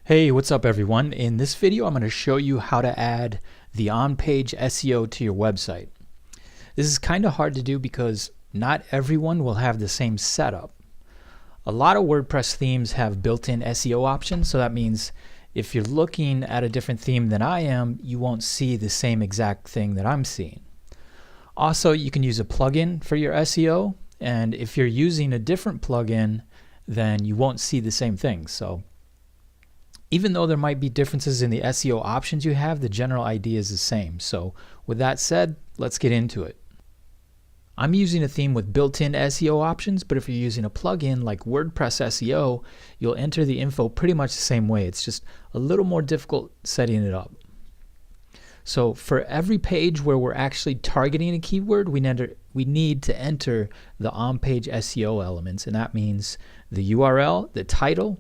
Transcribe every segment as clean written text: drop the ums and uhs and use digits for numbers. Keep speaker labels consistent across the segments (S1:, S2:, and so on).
S1: Hey, what's up everyone? In this video, I'm going to show you how to add the on-page SEO to your website. This is kind of hard to do because not everyone will have the same setup. A lot of WordPress themes have built-in SEO options, so that means if you're looking at a different theme than I am, you won't see the same exact thing that I'm seeing. Also, you can use a plugin for your SEO, and if you're using a different plugin, then you won't see the same thing. So even though there might be differences in the SEO options you have, the general idea is the same. So with that said, let's get into it. I'm using a theme with built-in SEO options, but if you're using a plugin like WordPress SEO, you'll enter the info pretty much the same way. It's just a little more difficult setting it up. So for every page where we're actually targeting a keyword, we need to enter the on-page SEO elements, and that means the URL, the title,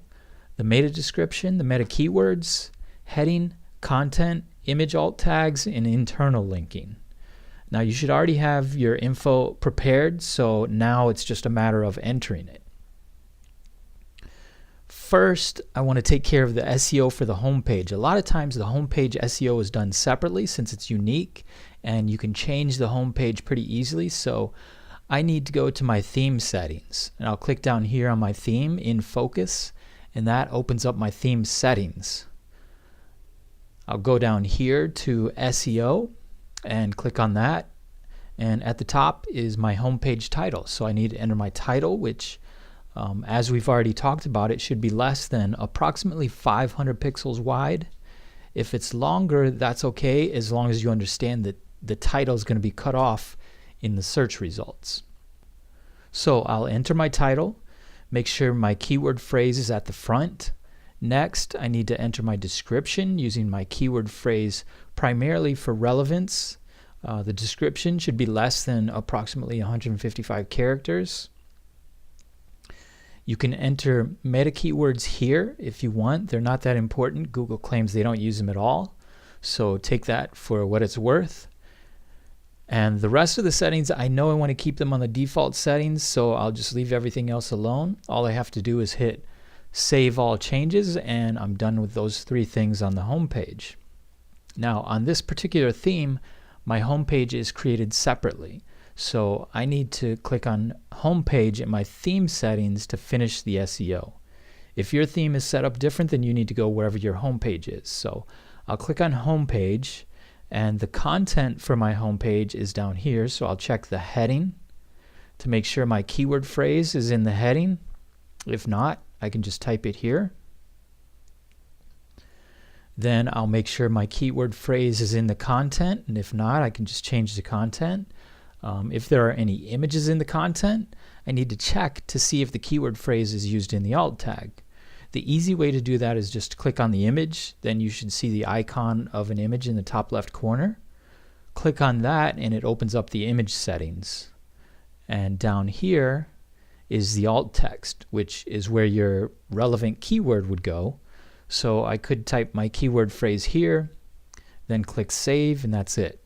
S1: the meta description, the meta keywords, heading, content, image alt tags, and internal linking. Now you should already have your info prepared, so now it's just a matter of entering it. First, I want to take care of the SEO for the homepage. A lot of times the homepage SEO is done separately since it's unique and you can change the homepage pretty easily. So I need to go to my theme settings, and I'll click down here on my theme in focus, and that opens up my theme settings. I'll go down here to SEO and click on that, and at the top is my homepage title. So I need to enter my title, which as we've already talked about, it should be less than approximately 500 pixels wide. If it's longer, that's okay, as long as you understand that the title is going to be cut off in the search results. So I'll enter my title. Make sure my keyword phrase is at the front. Next, I need to enter my description using my keyword phrase primarily for relevance. The description should be less than approximately 155 characters. You can enter meta keywords here if you want. They're not that important. Google claims they don't use them at all, so take that for what it's worth. And the rest of the settings, I know I want to keep them on the default settings, so I'll just leave everything else alone. All I have to do is hit Save All Changes, and I'm done with those three things on the home page. Now, on this particular theme, my home page is created separately. So I need to click on Home Page in my theme settings to finish the SEO. If your theme is set up different, then you need to go wherever your home page is. So I'll click on Home Page, and the content for my home page is down here, so I'll check the heading to make sure my keyword phrase is in the heading. If not, I can just type it here. Then I'll make sure my keyword phrase is in the content, and if not, I can just change the content. If there are any images in the content, I need to check to see if the keyword phrase is used in the alt tag. The easy way to do that is just click on the image, then you should see the icon of an image in the top left corner. Click on that and it opens up the image settings. And down here is the alt text, which is where your relevant keyword would go. So I could type my keyword phrase here, then click Save, and that's it.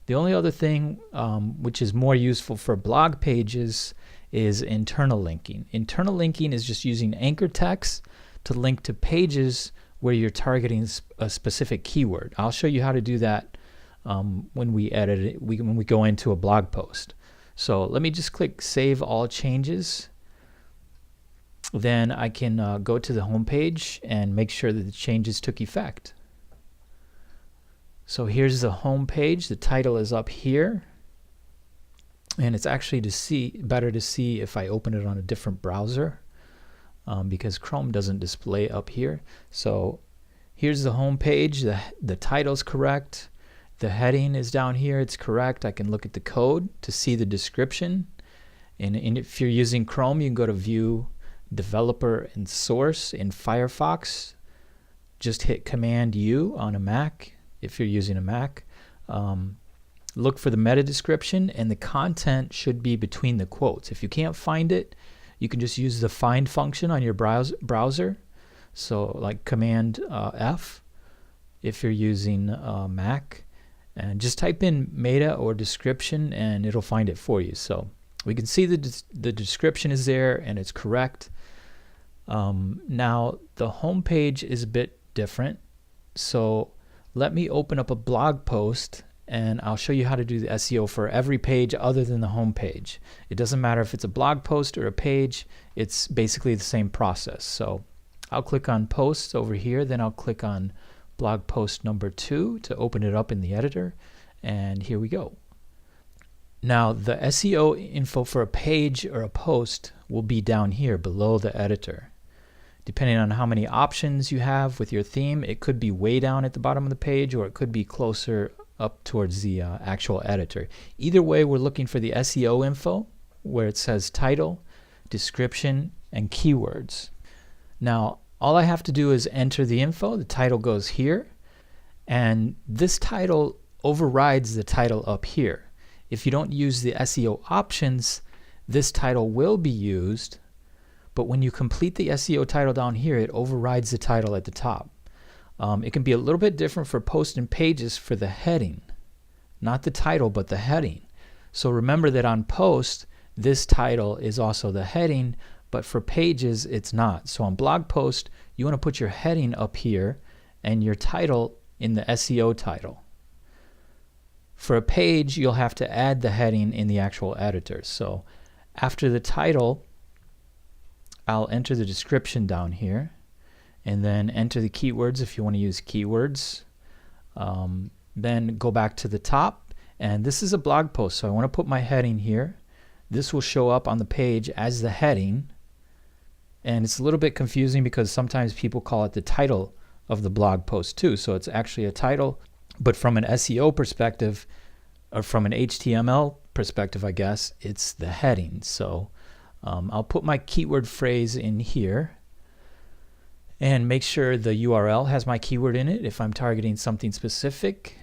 S1: The only other thing which is more useful for blog pages is internal linking. Internal linking is just using anchor text to link to pages where you're targeting a specific keyword. I'll show you how to do that when we edit it, when we go into a blog post. So let me just click Save All Changes. Then I can go to the home page and make sure that the changes took effect. So here's the home page. The title is up here. And it's actually better to see if I open it on a different browser because Chrome doesn't display up here. So here's the home page. The title's correct. The heading is down here. It's correct. I can look at the code to see the description. And if you're using Chrome, you can go to View, Developer, and Source in Firefox. Just hit Command U on a Mac if you're using a Mac. Look for the meta description, and the content should be between the quotes. If you can't find it, you can just use the find function on your browser. So like Command F if you're using Mac, and just type in meta or description and it'll find it for you. So we can see the description is there and it's correct. Now the home page is a bit different, so let me open up a blog post and I'll show you how to do the SEO for every page other than the home page. It doesn't matter if it's a blog post or a page, it's basically the same process. So I'll click on posts over here, then I'll click on blog post number 2 to open it up in the editor, and here we go. Now the SEO info for a page or a post will be down here below the editor. Depending on how many options you have with your theme, it could be way down at the bottom of the page or it could be closer up towards the actual editor. Either way, we're looking for the SEO info where it says title, description, and keywords. Now all I have to do is enter the info. The title goes here, and this title overrides the title up here. If you don't use the SEO options, this title will be used, but when you complete the SEO title down here, it overrides the title at the top. It can be a little bit different for posts and pages for the heading. Not the title, but the heading. So remember that on post, this title is also the heading, but for pages, it's not. So on blog post, you want to put your heading up here and your title in the SEO title. For a page, you'll have to add the heading in the actual editor. So after the title, I'll enter the description down here, and then enter the keywords if you want to use keywords. Then go back to the top, and this is a blog post, so I want to put my heading here. This will show up on the page as the heading, and it's a little bit confusing because sometimes people call it the title of the blog post too, so it's actually a title, but from an SEO perspective, or from an HTML perspective, I guess, it's the heading. So I'll put my keyword phrase in here and make sure the URL has my keyword in it if I'm targeting something specific.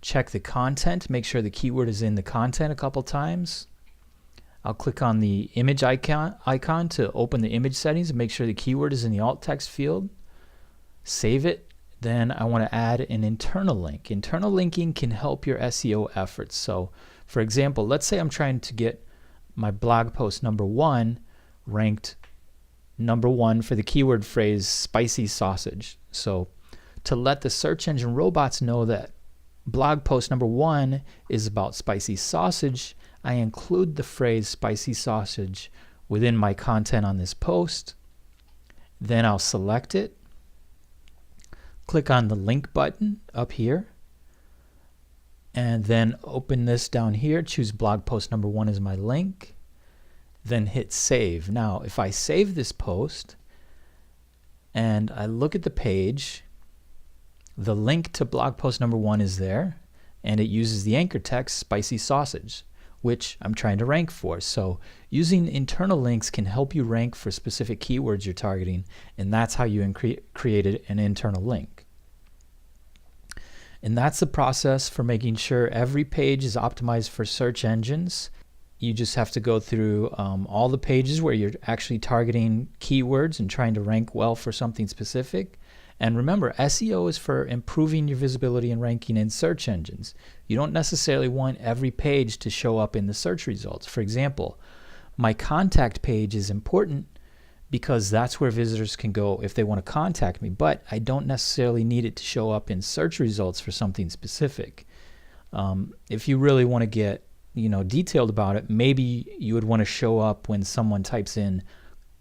S1: Check the content, make sure the keyword is in the content a couple times. I'll click on the image icon to open the image settings and make sure the keyword is in the alt text field. Save it. Then I want to add an internal link. Internal linking can help your SEO efforts. So for example, let's say I'm trying to get my blog post number 1 ranked number 1 for the keyword phrase spicy sausage. So to let the search engine robots know that blog post number 1 is about spicy sausage, I include the phrase spicy sausage within my content on this post. Then I'll select it, click on the link button up here, and then open this down here, choose blog post number 1 as my link, then hit save. Now if I save this post and I look at the page, the link to blog post number 1 is there, and it uses the anchor text spicy sausage, which I'm trying to rank for. So using internal links can help you rank for specific keywords you're targeting, and that's how you created an internal link. And that's the process for making sure every page is optimized for search engines. You just have to go through all the pages where you're actually targeting keywords and trying to rank well for something specific. And remember, SEO is for improving your visibility and ranking in search engines. You don't necessarily want every page to show up in the search results. For example, my contact page is important because that's where visitors can go if they want to contact me, but I don't necessarily need it to show up in search results for something specific. If you really want to get detailed about it, maybe you would want to show up when someone types in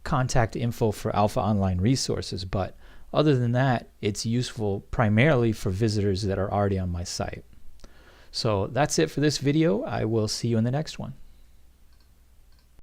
S1: contact info for Alpha Online Resources, but other than that, it's useful primarily for visitors that are already on my site. So that's it for this video. I will see you in the next one.